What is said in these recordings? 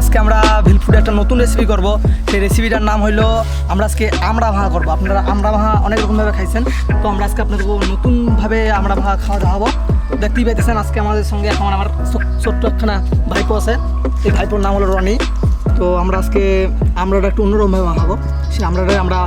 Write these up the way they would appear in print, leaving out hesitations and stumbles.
আজকে আমরা ভিলফুডে একটা নতুন রেসিপি করব। সেই রেসিপিটার নাম হলো আমরা আজকে আমড়া ভাঙা করবো। আপনারা আমড়া ভাঙা অনেক রকমভাবে খাইছেন, তো আমরা আজকে আপনাদের নতুনভাবে আমড়া ভাঙা খাওয়া দাওয়াবো। দেখতেই পাইতেছেন আজকে আমাদের সঙ্গে এখন আমার ছোট্ট একখানা ভাইপো আছে। এই ভাইপোর নাম হলো রনি। তো আমরা আজকে আমড়াটা একটু অন্যরকমভাবে মাখাবো। সেই আমড়াটা আমরা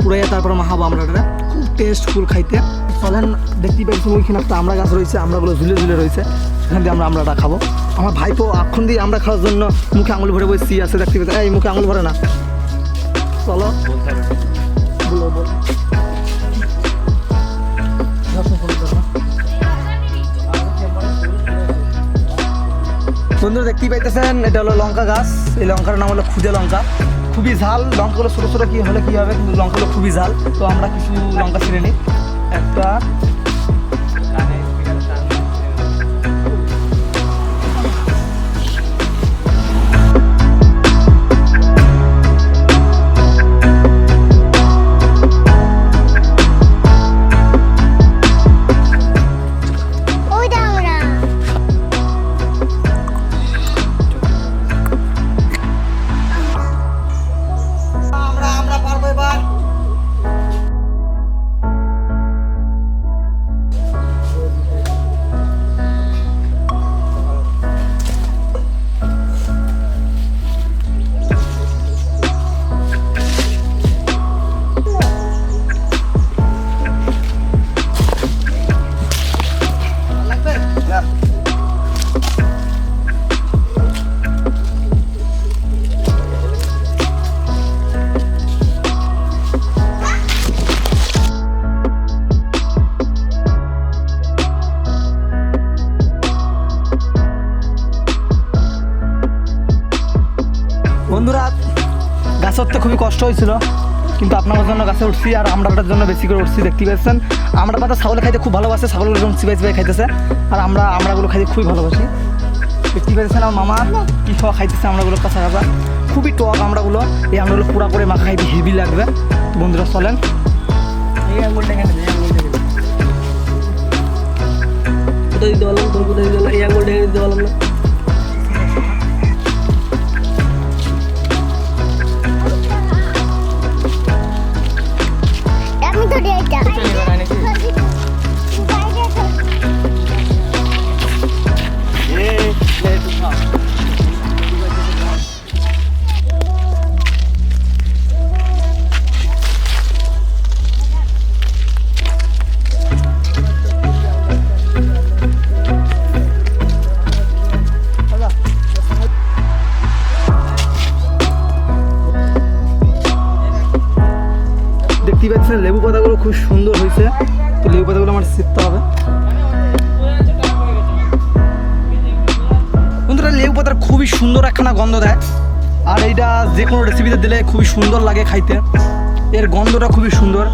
পুরাইয়ে তারপরে মাখাবো। আমড়াটা খুব টেস্টফুল খাইতে। চলেন, দেখতেই পাইতেছেন ওইখানে একটা আমড়া গাছ রয়েছে, আমড়াগুলো ঝুলে ঝুলে রয়েছে, সেখান দিয়ে আমরা আমড়াটা খাবো। আমার ভাইপো এখন দিয়ে আমরা খাওয়ার জন্য মুখে আঙুল ভরে বসছি আছে, দেখতে পেতে। এই মুখে আঙুল ভরে না, চলো বন্ধুরা দেখতেই পাইতেছেন এটা হলো লঙ্কা গাছ। এই লঙ্কার নাম হলো খুদে লঙ্কা। খুবই ঝাল লঙ্কাগুলো, ছোটো ছোটো কি হলে কী হবে, কিন্তু লঙ্কাগুলো খুবই ঝাল। তো আমরা কিছু লঙ্কা ছিঁড়ে নিই। একটা বন্ধুরা গাছে উঠতে খুবই কষ্ট হয়েছিল, কিন্তু আপনাদের জন্য গাছে উঠছি আর আমড়াটার জন্য বেশি করে উঠছি। দেখতে পাচ্ছেন আমড়া পাতা ছাগলে খাইতে খুব ভালোবাসে, ছাগলগুলো যখন চিবাই চিবাই খাইতেছে, আর আমরা আমড়াগুলো খাইতে খুবই ভালোবাসি। দেখতে পাচ্ছেন আমার মামা কী খাওয়া খাইতেছে আমড়াগুলো, কাঁচা কাঁচা খুবই টক আমড়াগুলো। এই আমড়াগুলো পুরা করে মাখা খাইতে হেভি লাগবে। বন্ধুরা চলেন, এই আঙুলটা এখানে কোথায় দিতে পারলাম, তুমি কোথায় দিতে পারলাম, এই আঙুলটা এখানে দিতে পারলাম না। দেখতে পাচ্ছেন লেবু পাতাগুলো খুব সুন্দর হয়েছে। তো লেবু পাতাগুলো আমার ছিঁড়তে হবে। বন্ধুরা লেবু পাতার খুবই সুন্দর একখানা গন্ধ দেয়, আর এইটা যে কোনো রেসিপিতে দিলে খুবই সুন্দর লাগে খাইতে। এর গন্ধটা খুবই সুন্দর।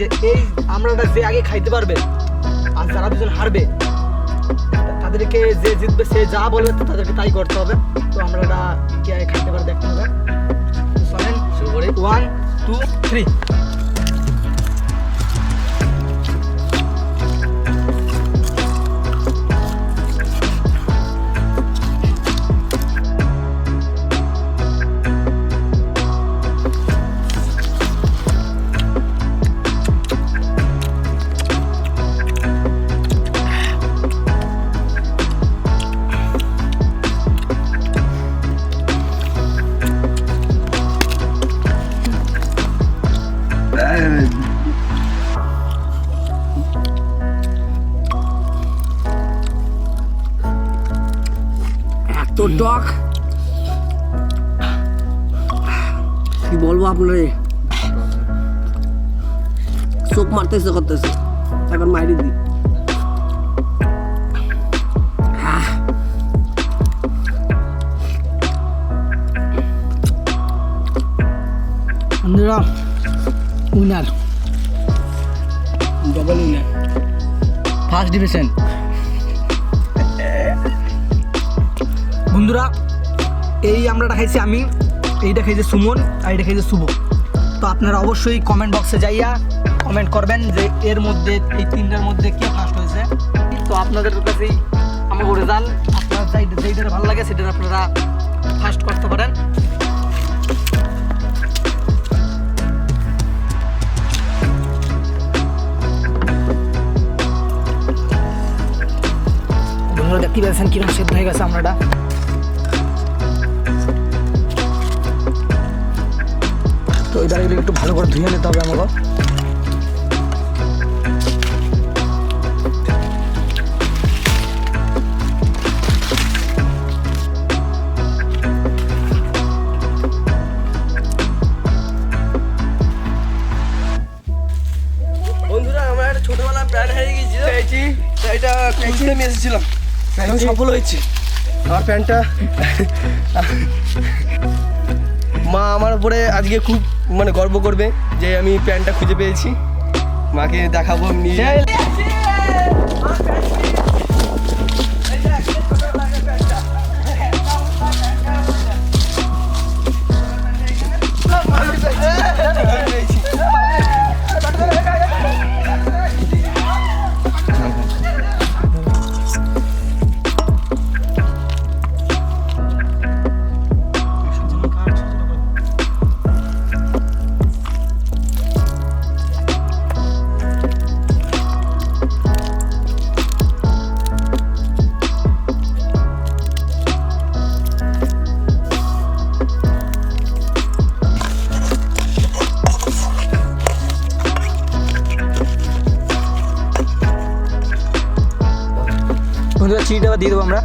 যে এই আমরাটা যে আগে খাইতে পারবে আর যারা দুজন হারবে তাদেরকে যে জিতবে সে যা বলবে তাদেরকে তাই করতে হবে। তো আমরাটা কে আগে খাইতে পারে দেখতে হবে। চলেন শুরু করি। 1 2 3। তো টক কি বলবো আপনারে, চোখ মারতেছে করতেছে, এখন মাইরি দি। বন্ধুরা winner, double winner, first division. বন্ধুরা এই আমরাটা খাইছি আমি, এইটা খাইছে সুমন আর এইটা খাইছে শুভ। তো আপনারা অবশ্যই কমেন্ট বক্সে যাইয়া কমেন্ট করবেন যে এর মধ্যে এই তিনটার মধ্যে কে ফার্স্ট হয়েছে। তো আপনাদের কাছেই আমার রেজাল্ট, আপনার যেইটা ভালো লাগে সেটা আপনারা ফার্স্ট করতে পারেন। বন্ধুরা দেখতে পাচ্ছেন কিরকম সেদ্ধ হয়ে গেছে আমরাটা। তো এবার এগুলো একটু ভালো করে ধুয়ে নিতে হবে আমাকে। বন্ধুরা আমার একটা ছোটবেলা প্রাণ হারিয়ে গেছিল, এটা খুঁজতে আমি এসেছিলাম। আমি সফল হয়েছি। আমার প্যান্টটা মা আমার উপরে আজকে খুব মানে গর্ব করবে যে আমি প্যান্টটা খুঁজে পেয়েছি। মাকে দেখাবো নিয়ে। বন্ধুরা চিনিটা দিয়ে দেবো আমরা।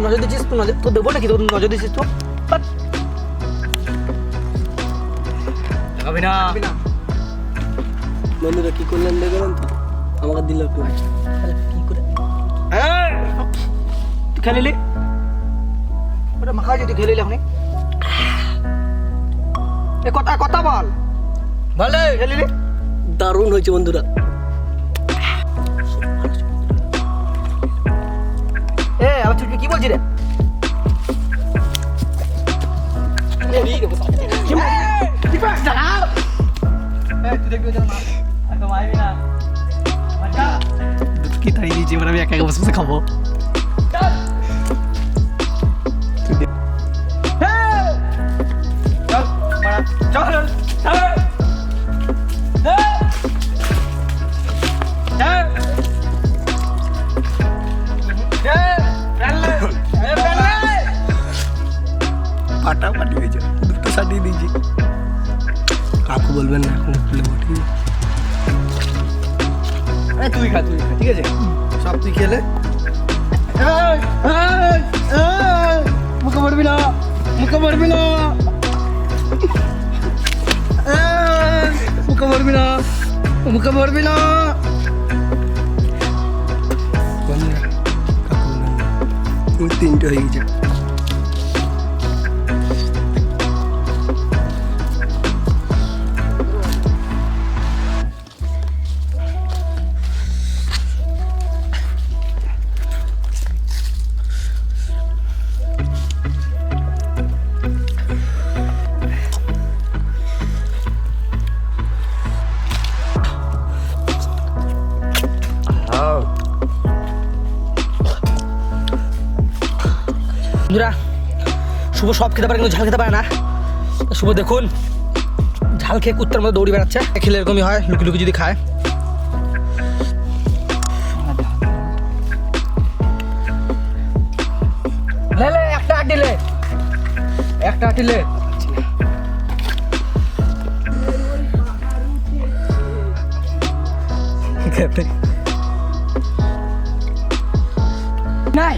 নজর দিচ্ছিস তো, নজর তো দেবো নাকি? তোর নজর দিচ্ছিস তো, দেখাবি না। বন্ধুরা কি করলেন দেখলেন তো, আমাকে দিল একটু। কি করে তুই খেলিলি ওটা মাখা হয়েছে, তুই খেলিলি এখন কথা কথা বল। ভালো খেলিলি, দারুণ হয়েছে বন্ধুরা। আবার তুই কি বলছিস রে? কি তাড়িয়ে দিয়েছি, এবার আমি একা একা বসে বসে খাবো। ফাটাফাটি হয়েছে, দুটো সাটিয়ে দিয়েছি। কাকু বলবেন না এখন খুলে ঠিক আছে। তুই খা, তুই খা, ঠিক আছে? সব তুই খেলে মুখে পড়বি না, মুখে পড়বি না, মুখে পড়বি না, মুখে পড়বি না। কাকু বলবেন না, তিনটে হয়ে গেছে। বন্ধুরা শুভ সব খেতে পারে কিন্তু ঝাল খেতে পারে না। শুভ দেখুন ঝাল খেয়ে কুত্তার মধ্যে দৌড়ি বেড়াচ্ছে। খেলে এরকমই হয়, লুকি লুকি যদি খায়। লে একটা আটিলে, একটা আটিলে। নাই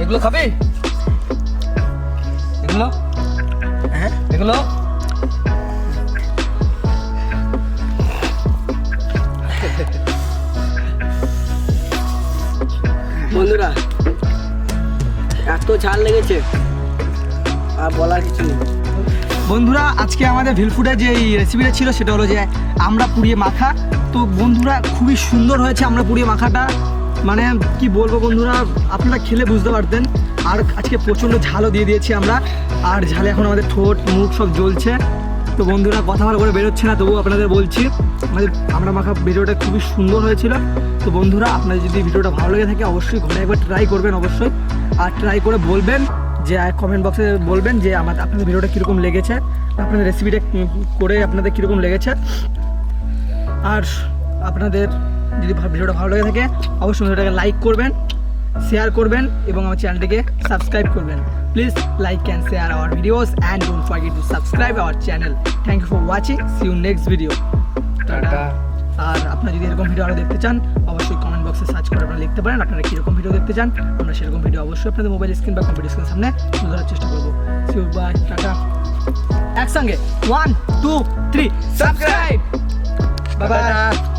এগুলো খাবি? এগুলো হ্যাঁ এগুলো বন্ধুরা এত ঝাল লেগেছে আর বলার কিছু নেই। বন্ধুরা আজকে আমাদের ভিলফুডের যে রেসিপিটা ছিল সেটা হলো যে আমরা পুড়িয়ে মাখা। তো বন্ধুরা খুবই সুন্দর হয়েছে আমরা পুড়িয়ে মাখাটা, মানে কি বলবো বন্ধুরা, আপনারা খেলে বুঝতে পারতেন। আর আজকে প্রচণ্ড ঝালও দিয়ে দিয়েছি আমরা, আর ঝালে এখন আমাদের ঠোঁট মুখ সব জ্বলছে। তো বন্ধুরা কথা ভালো করে বেরোচ্ছে না, তবুও আপনাদের বলছি আমাদের আমরা মাখা ভিডিওটা খুবই সুন্দর হয়েছিল। তো বন্ধুরা আপনাদের যদি ভিডিওটা ভালো লেগে থাকে অবশ্যই ঘরে একবার ট্রাই করবেন অবশ্যই, আর ট্রাই করে বলবেন যে কমেন্ট বক্সে বলবেন যে আপনাদের ভিডিওটা কীরকম লেগেছে, আপনাদের রেসিপিটা করে আপনাদের কীরকম লেগেছে। আর আপনাদের যদি ভিডিওটা ভালো লেগে থাকে অবশ্যই ভিডিওটাকে লাইক করবেন, শেয়ার করবেন এবং আমার চ্যানেলটিকে সাবস্ক্রাইব করবেন। Please like and share our videos and don't forget to subscribe our channel. Thank you for watching, see you next video. Tata. আর আপনারা যদি এরকম ভিডিও আরও দেখতে চান অবশ্যই কমেন্ট বক্সে সার্চ করে আপনারা লিখতে পারেন আপনারা কীরকম ভিডিও দেখতে চান। আমরা সেরকম ভিডিও অবশ্যই আপনাদের মোবাইল স্ক্রিন বা কম্পিউটার স্ক্রিনের সামনে তুলে ধরার চেষ্টা করবো। See you, bye, tata. একসঙ্গে 1 2 3 সাবস্ক্রাইব। Bye bye.